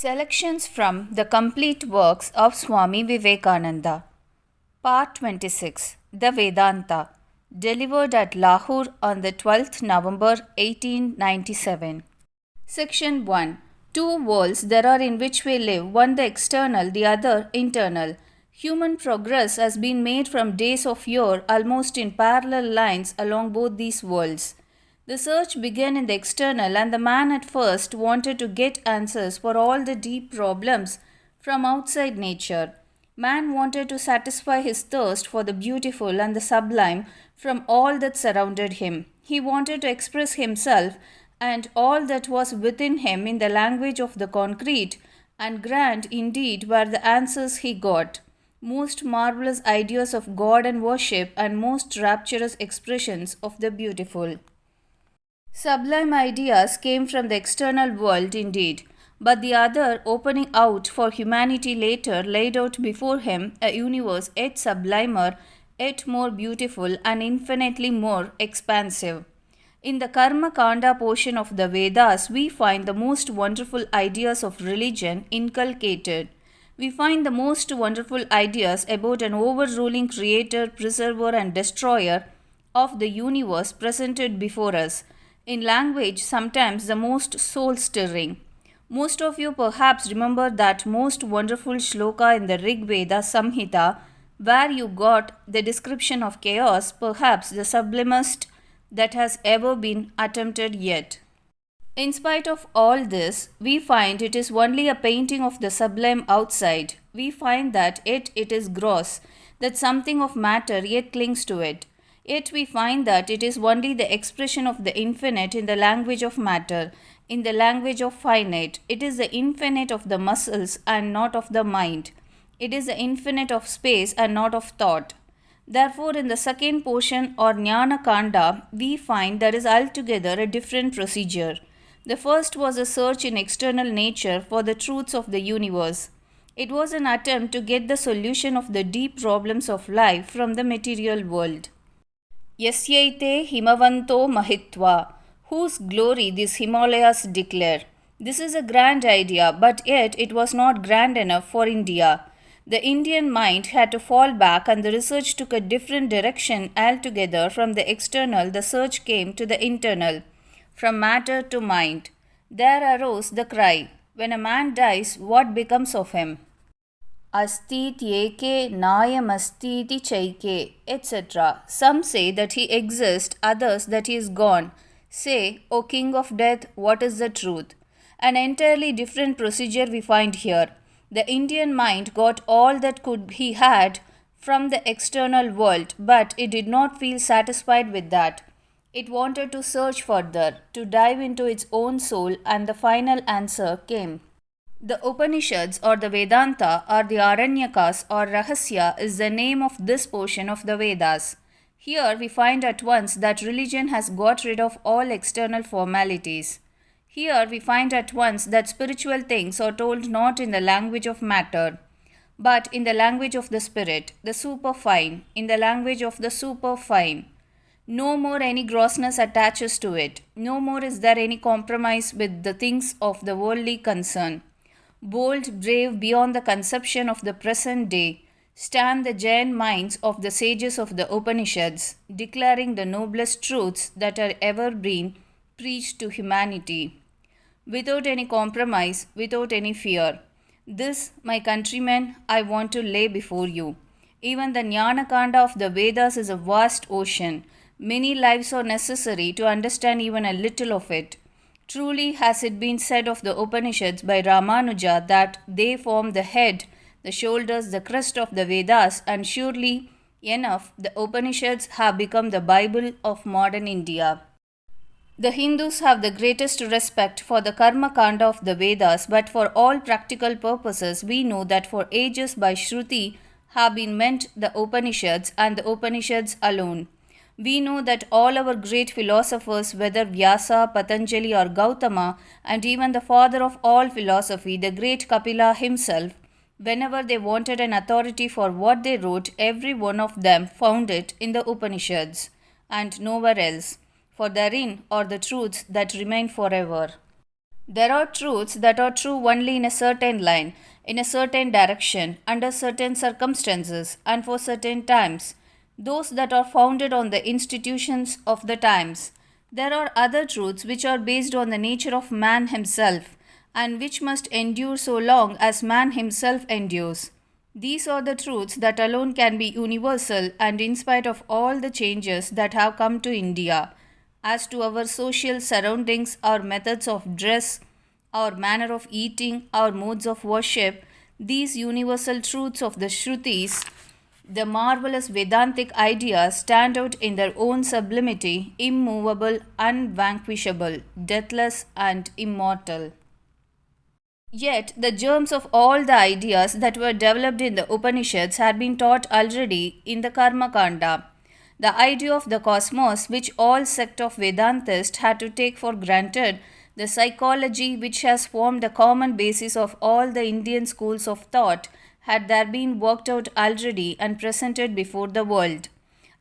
Selections from the complete works of Swami Vivekananda. Part 26. The Vedanta. Delivered at Lahore on the 12th November 1897. Section 1. Two worlds there are in which we live, one the external, the other internal. Human progress has been made from days of yore almost in parallel lines along both these worlds. The search began in the external, and the man at first wanted to get answers for all the deep problems from outside nature. Man wanted to satisfy his thirst for the beautiful and the sublime from all that surrounded him. He wanted to express himself and all that was within him in the language of the concrete, and grand indeed were the answers he got. Most marvelous ideas of God and worship, and most rapturous expressions of the beautiful. Sublime ideas came from the external world indeed, but the other, opening out for humanity later, laid out before him a universe yet sublimer, yet more beautiful, and infinitely more expansive. In the Karma Kanda portion of the Vedas, we find the most wonderful ideas of religion inculcated. We find the most wonderful ideas about an overruling creator, preserver, and destroyer of the universe presented before us, in language sometimes the most soul-stirring. Most of you perhaps remember that most wonderful shloka in the Rig Veda Samhita, where you got the description of chaos, perhaps the sublimest that has ever been attempted yet. In spite of all this, we find it is only a painting of the sublime outside. We find that it is gross, that something of matter yet clings to it. Yet we find that it is only the expression of the infinite in the language of matter, in the language of finite. It is the infinite of the muscles and not of the mind. It is the infinite of space and not of thought. Therefore, in the second portion or Jnana Kanda, we find there is altogether a different procedure. The first was a search in external nature for the truths of the universe. It was an attempt to get the solution of the deep problems of life from the material world. Yasyaite himavanto mahitva, whose glory these Himalayas declare. This is a grand idea, but yet it was not grand enough for India. The Indian mind had to fall back, and the research took a different direction altogether. From the external, the search came to the internal, from matter to mind. There arose the cry, when a man dies, what becomes of him? Astityeke nayamastiti chaike, etc. Some say that he exists, others that he is gone. Say, O king of death, what is the truth? An entirely different procedure we find here. The Indian mind got all that he had from the external world, but it did not feel satisfied with that. It wanted to search further, to dive into its own soul, and the final answer came. The Upanishads or the Vedanta or the Aranyakas or Rahasya is the name of this portion of the Vedas. Here we find at once that religion has got rid of all external formalities. Here we find at once that spiritual things are told not in the language of matter, but in the language of the spirit, the superfine, in the language of the superfine. No more any grossness attaches to it. No more is there any compromise with the things of the worldly concern. Bold, brave beyond the conception of the present day, stand the giant minds of the sages of the Upanishads, declaring the noblest truths that are ever been preached to humanity. Without any compromise, without any fear. This, my countrymen, I want to lay before you. Even the Jnana Kanda of the Vedas is a vast ocean. Many lives are necessary to understand even a little of it. Truly has it been said of the Upanishads by Ramanuja that they form the head, the shoulders, the crest of the Vedas, and surely enough the Upanishads have become the Bible of modern India. The Hindus have the greatest respect for the Karma Kanda of the Vedas, but for all practical purposes we know that for ages by Shruti have been meant the Upanishads and the Upanishads alone. We know that all our great philosophers, whether Vyasa, Patanjali or Gautama, and even the father of all philosophy, the great Kapila himself, whenever they wanted an authority for what they wrote, every one of them found it in the Upanishads, and nowhere else, for therein are the truths that remain forever. There are truths that are true only in a certain line, in a certain direction, under certain circumstances, and for certain times. Those that are founded on the institutions of the times. There are other truths which are based on the nature of man himself, and which must endure so long as man himself endures. These are the truths that alone can be universal and in spite of all the changes that have come to India. As to our social surroundings, our methods of dress, our manner of eating, our modes of worship, these universal truths of the Shrutis, the marvelous Vedantic ideas, stand out in their own sublimity, immovable, unvanquishable, deathless, and immortal. Yet, the germs of all the ideas that were developed in the Upanishads had been taught already in the Karma Kanda. The idea of the cosmos, which all sect of Vedantists had to take for granted, the psychology which has formed the common basis of all the Indian schools of thought, had there been worked out already and presented before the world.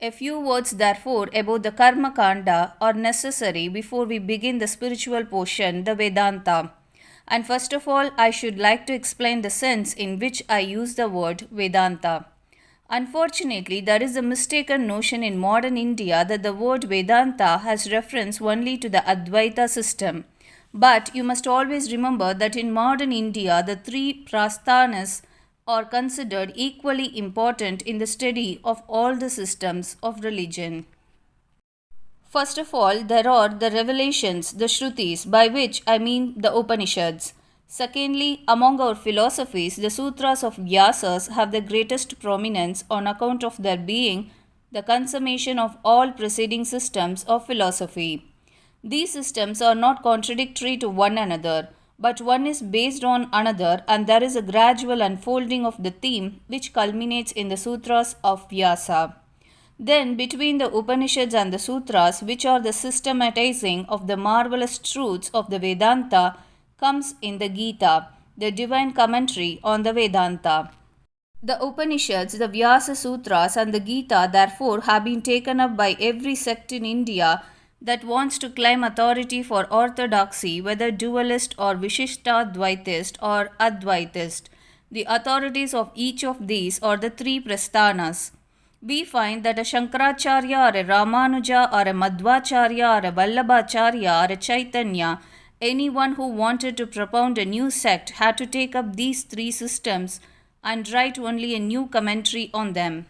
A few words, therefore, about the Karma Kanda are necessary before we begin the spiritual portion, the Vedanta. And first of all, I should like to explain the sense in which I use the word Vedanta. Unfortunately, there is a mistaken notion in modern India that the word Vedanta has reference only to the Advaita system. But you must always remember that in modern India, the three prasthanas are considered equally important in the study of all the systems of religion. First of all, there are the revelations, the Shrutis, by which I mean the Upanishads. Secondly, among our philosophies, the sutras of Vyasas have the greatest prominence on account of their being the consummation of all preceding systems of philosophy. These systems are not contradictory to one another, but one is based on another, and there is a gradual unfolding of the theme which culminates in the sutras of Vyasa. Then, between the Upanishads and the Sutras, which are the systematizing of the marvelous truths of the Vedanta, comes in the Gita, the divine commentary on the Vedanta. The Upanishads, the Vyasa Sutras, and the Gita, therefore, have been taken up by every sect in India that wants to claim authority for orthodoxy, whether dualist or Vishishtadvaitist or Advaitist. The authorities of each of these are the three prasthanas. We find that a Shankaracharya or a Ramanuja or a Madhvacharya or a Vallabhacharya or a Chaitanya, anyone who wanted to propound a new sect had to take up these three systems and write only a new commentary on them.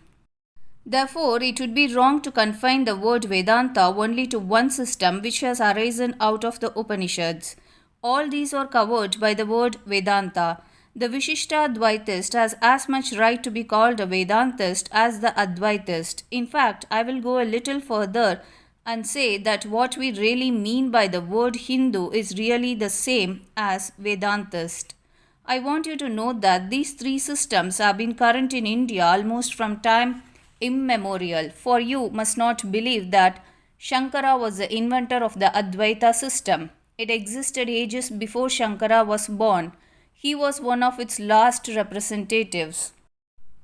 Therefore, it would be wrong to confine the word Vedanta only to one system which has arisen out of the Upanishads. All these are covered by the word Vedanta. The Vishishtadvaitist has as much right to be called a Vedantist as the Advaitist. In fact, I will go a little further and say that what we really mean by the word Hindu is really the same as Vedantist. I want you to note that these three systems have been current in India almost from time immemorial, for you must not believe that Shankara was the inventor of the Advaita system. It existed ages before Shankara was born. He was one of its last representatives.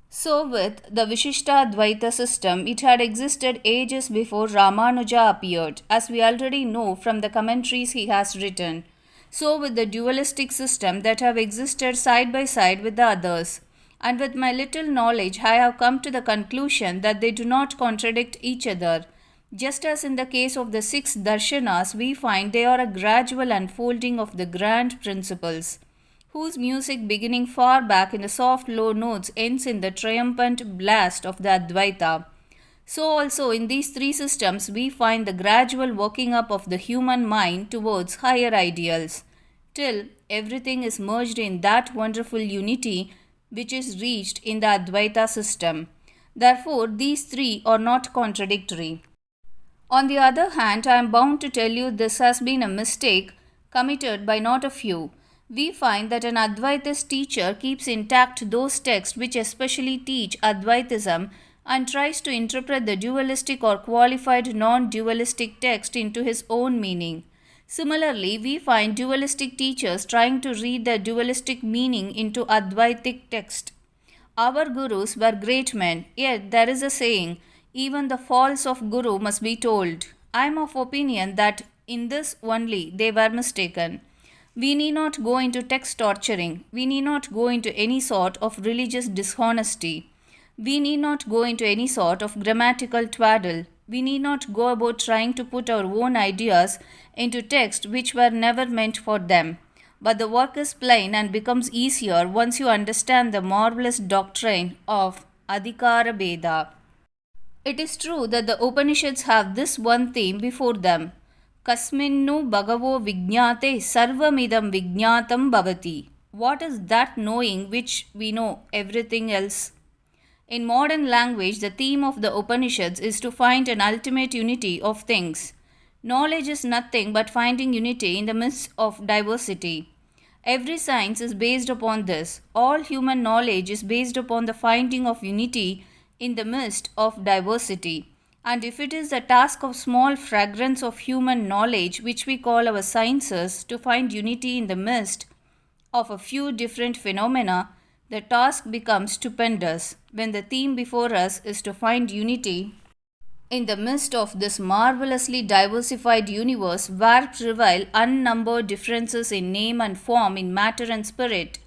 So, with the Vishishtadvaita system, it had existed ages before Ramanuja appeared, as we already know from the commentaries he has written. So, with the dualistic system that have existed side by side with the others. And with my little knowledge, I have come to the conclusion that they do not contradict each other. Just as in the case of the six darshanas, we find they are a gradual unfolding of the grand principles, whose music beginning far back in the soft low notes ends in the triumphant blast of the Advaita. So also in these three systems we find the gradual working up of the human mind towards higher ideals, till everything is merged in that wonderful unity which is reached in the Advaita system. Therefore, these three are not contradictory. On the other hand, I am bound to tell you this has been a mistake committed by not a few. We find that an Advaitist teacher keeps intact those texts which especially teach Advaitism and tries to interpret the dualistic or qualified non-dualistic text into his own meaning. Similarly, we find dualistic teachers trying to read the dualistic meaning into Advaitic text. Our gurus were great men, yet there is a saying, even the faults of guru must be told. I am of opinion that in this only they were mistaken. We need not go into text torturing. We need not go into any sort of religious dishonesty. We need not go into any sort of grammatical twaddle. We need not go about trying to put our own ideas into text which were never meant for them. But the work is plain and becomes easier once you understand the marvelous doctrine of Adhikara Bheda. It is true that the Upanishads have this one theme before them. Kasminnu bhagavo vijñāte sarvamidam vijñātam bhavati. What is that knowing which we know everything else? In modern language, the theme of the Upanishads is to find an ultimate unity of things. Knowledge is nothing but finding unity in the midst of diversity. Every science is based upon this. All human knowledge is based upon the finding of unity in the midst of diversity. And if it is the task of small fragments of human knowledge, which we call our sciences, to find unity in the midst of a few different phenomena, the task becomes stupendous when the theme before us is to find unity in the midst of this marvelously diversified universe where prevail unnumbered differences in name and form, in matter and spirit,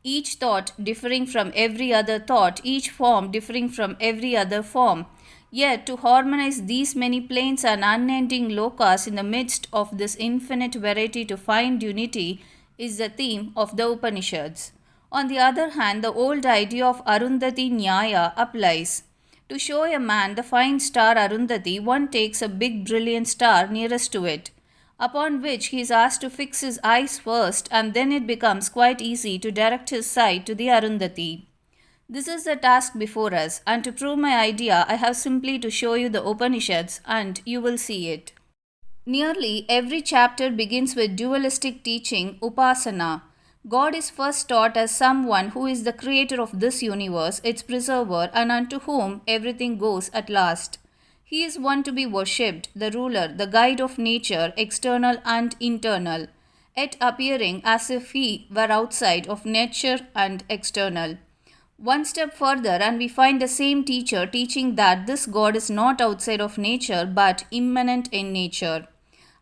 each thought differing from every other thought, each form differing from every other form. Yet, to harmonize these many planes and unending lokas in the midst of this infinite variety to find unity is the theme of the Upanishads. On the other hand, the old idea of Arundhati Nyaya applies. To show a man the fine star Arundhati, one takes a big brilliant star nearest to it, upon which he is asked to fix his eyes first, and then it becomes quite easy to direct his sight to the Arundhati. This is the task before us, and to prove my idea, I have simply to show you the Upanishads, and you will see it. Nearly every chapter begins with dualistic teaching, Upasana. God is first taught as someone who is the creator of this universe, its preserver, and unto whom everything goes at last. He is one to be worshipped, the ruler, the guide of nature, external and internal, yet appearing as if he were outside of nature and external. One step further, and we find the same teacher teaching that this God is not outside of nature but immanent in nature.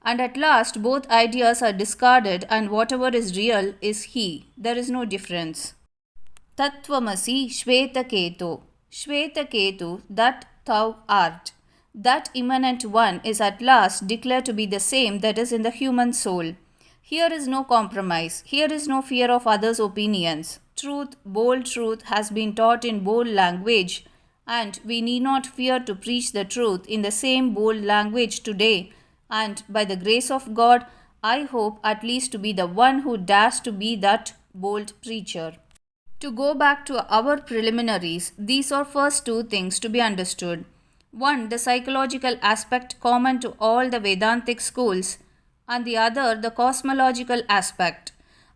And at last, both ideas are discarded, and whatever is real is He. There is no difference. Tattvamasi Shvetaketu. Shvetaketu, that thou art. That immanent one is at last declared to be the same that is in the human soul. Here is no compromise. Here is no fear of others' opinions. Truth, bold truth, has been taught in bold language, and we need not fear to preach the truth in the same bold language today. And by the grace of God, I hope at least to be the one who dares to be that bold preacher. To go back to our preliminaries, these are first two things to be understood. One, the psychological aspect common to all the Vedantic schools, and the other, the cosmological aspect.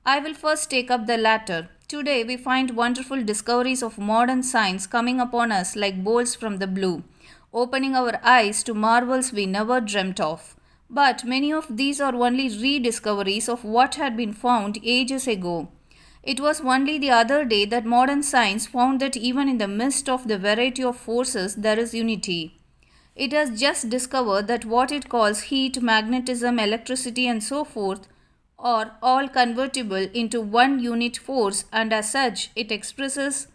I will first take up the latter. Today, we find wonderful discoveries of modern science coming upon us like bolts from the blue, opening our eyes to marvels we never dreamt of. But many of these are only rediscoveries of what had been found ages ago. It was only the other day that modern science found that even in the midst of the variety of forces there is unity. It has just discovered that what it calls heat, magnetism, electricity, and so forth are all convertible into one unit force, and as such it expresses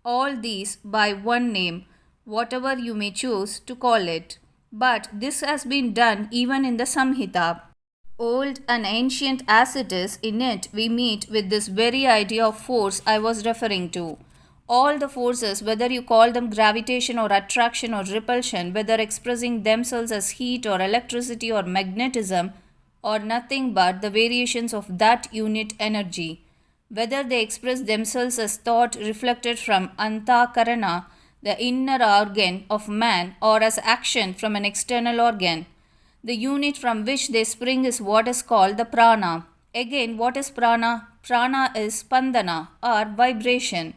all these by one name, whatever you may choose to call it. But this has been done even in the Samhita. Old and ancient as it is, in it we meet with this very idea of force I was referring to. All the forces, whether you call them gravitation or attraction or repulsion, whether expressing themselves as heat or electricity or magnetism, are nothing but the variations of that unit energy. Whether they express themselves as thought reflected from Antakarana, the inner organ of man, or as action from an external organ. The unit from which they spring is what is called the prana. Again, what is prana? Prana is spandana, or vibration.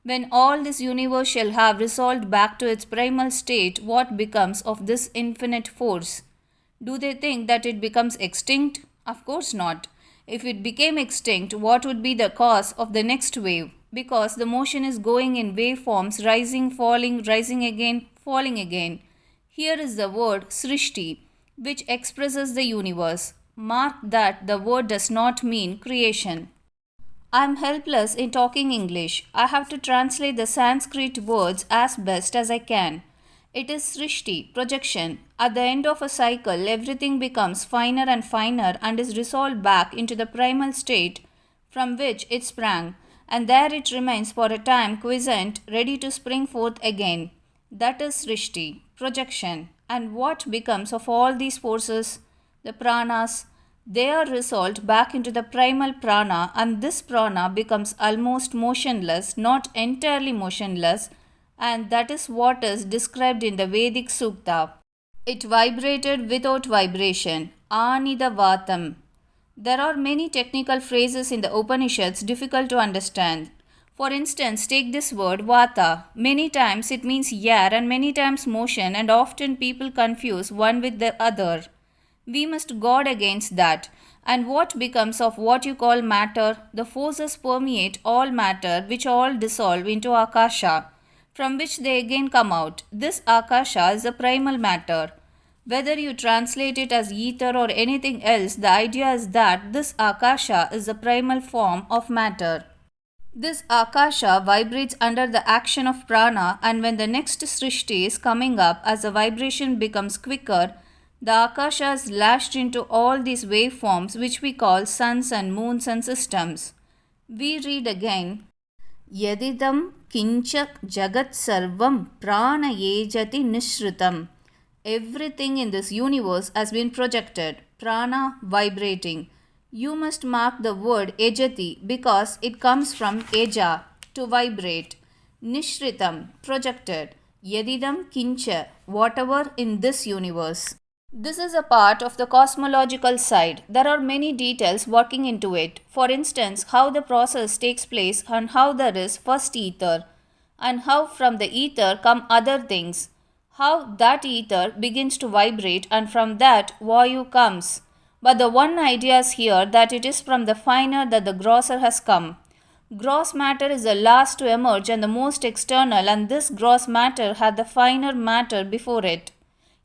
When all this universe shall have resolved back to its primal state, what becomes of this infinite force? Do they think that it becomes extinct? Of course not. If it became extinct, what would be the cause of the next wave? Because the motion is going in waveforms, rising, falling, rising again, falling again. Here is the word Srishti, which expresses the universe. Mark that the word does not mean creation. I am helpless in talking English. I have to translate the Sanskrit words as best as I can. It is srishti, projection. At the end of a cycle, everything becomes finer and finer and is resolved back into the primal state from which it sprang, and there it remains for a time quiescent, ready to spring forth again. That is srishti, projection. And what becomes of all these forces? The pranas. They are resolved back into the primal prana, and this prana becomes almost motionless, not entirely motionless, and that is what is described in the Vedic Sukta. It vibrated without vibration. Anida Vatam. There are many technical phrases in the Upanishads difficult to understand. For instance, take this word vata. Many times it means air and many times motion, and often people confuse one with the other. We must guard against that. And what becomes of what you call matter? The forces permeate all matter, which all dissolve into akasha, from which they again come out. This akasha is the primal matter. Whether you translate it as ether or anything else, the idea is that this akasha is the primal form of matter. This akasha vibrates under the action of prana, and when the next srishti is coming up, as the vibration becomes quicker, the akasha is lashed into all these waveforms which we call suns and moons and systems. We read again, Yadidam kincha jagat sarvam prana yejati nishritam. Everything in this universe has been projected, prana vibrating. You must mark the word ejati because it comes from eja, to vibrate. Nishritam, projected. Yadidam kincha, whatever in this universe. This is a part of the cosmological side. There are many details working into it. For instance, how the process takes place and how there is first ether, and how from the ether come other things. How that ether begins to vibrate, and from that vayu comes. But the one idea is here that it is from the finer that the grosser has come. Gross matter is the last to emerge and the most external, and this gross matter had the finer matter before it.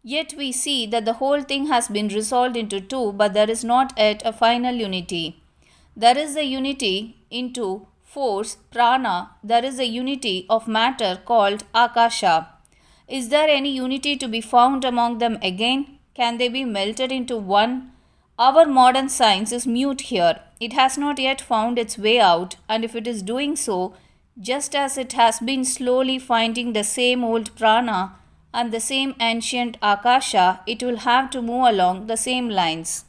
Yet we see that the whole thing has been resolved into two, but there is not yet a final unity. There is a unity into force, prana. There is a unity of matter called akasha. Is there any unity to be found among them again? Can they be melted into one? Our modern science is mute here. It has not yet found its way out, and if it is doing so, just as it has been slowly finding the same old prana and the same ancient akasha, it will have to move along the same lines.